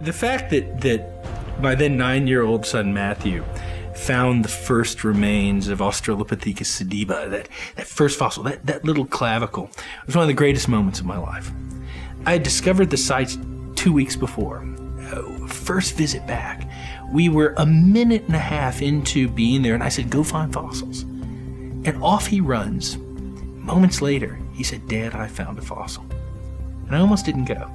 The fact that my then 9-year-old son Matthew found the first remains of Australopithecus sediba, that first fossil, that little clavicle, was one of the greatest moments of my life. I had discovered the sites 2 weeks before. First visit back, we were a minute and a half into being there, and I said, go find fossils. And off he runs. Moments later, he said, Dad, I found a fossil. And I almost didn't go.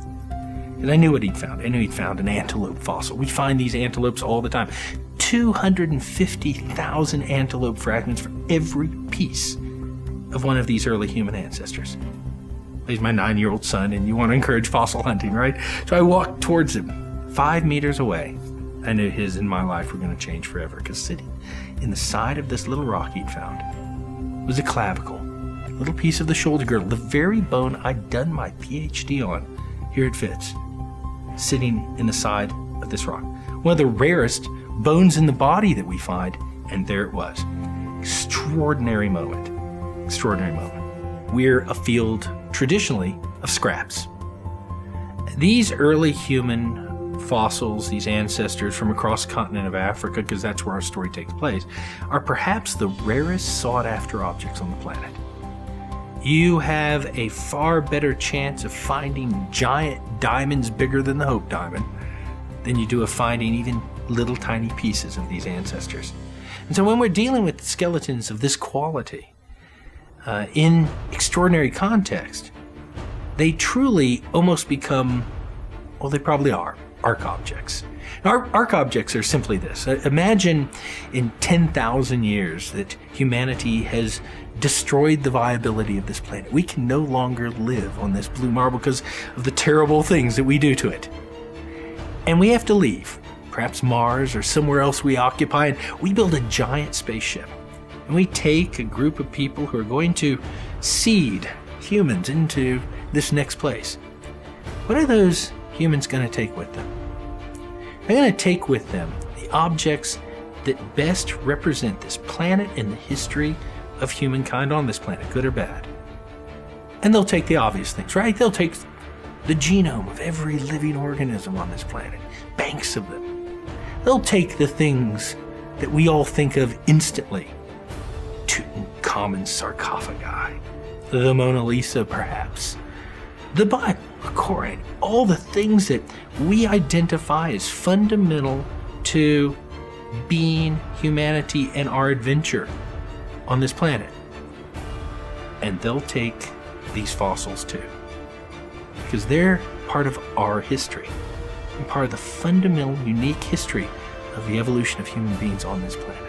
And I knew what he'd found. I knew he'd found an antelope fossil. We find these antelopes all the time. 250,000 antelope fragments for every piece of one of these early human ancestors. He's my 9-year-old son, and you want to encourage fossil hunting, right? So I walked towards him. 5 meters away, I knew his and my life were going to change forever, because sitting in the side of this little rock he'd found was a clavicle, a little piece of the shoulder girdle, the very bone I'd done my PhD on here at Wits, sitting in the side of this rock. One of the rarest bones in the body that we find, and there it was. Extraordinary moment. Extraordinary moment. We're a field, traditionally, of scraps. These early human fossils, these ancestors from across the continent of Africa, because that's where our story takes place, are perhaps the rarest sought-after objects on the planet. You have a far better chance of finding giant diamonds bigger than the Hope Diamond than you do of finding even little tiny pieces of these ancestors. And so when we're dealing with skeletons of this quality, in extraordinary context, they truly almost become, well, they probably are, arc objects. Arc objects are simply this. Imagine in 10,000 years that humanity has destroyed the viability of this planet. We can no longer live on this blue marble because of the terrible things that we do to it. And we have to leave, perhaps Mars or somewhere else we occupy, and we build a giant spaceship. And we take a group of people who are going to seed humans into this next place. What are those humans going to take with them? They're going to take with them the objects that best represent this planet and the history of humankind on this planet, good or bad. And they'll take the obvious things, right? They'll take the genome of every living organism on this planet, banks of them. They'll take the things that we all think of instantly. Tutankhamun's sarcophagi, the Mona Lisa perhaps, the Bible, the Koran, all the things that we identify as fundamental to being humanity and our adventure on this planet. And they'll take these fossils too, because they're part of our history and part of the fundamental, unique history of the evolution of human beings on this planet.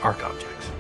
Arc objects.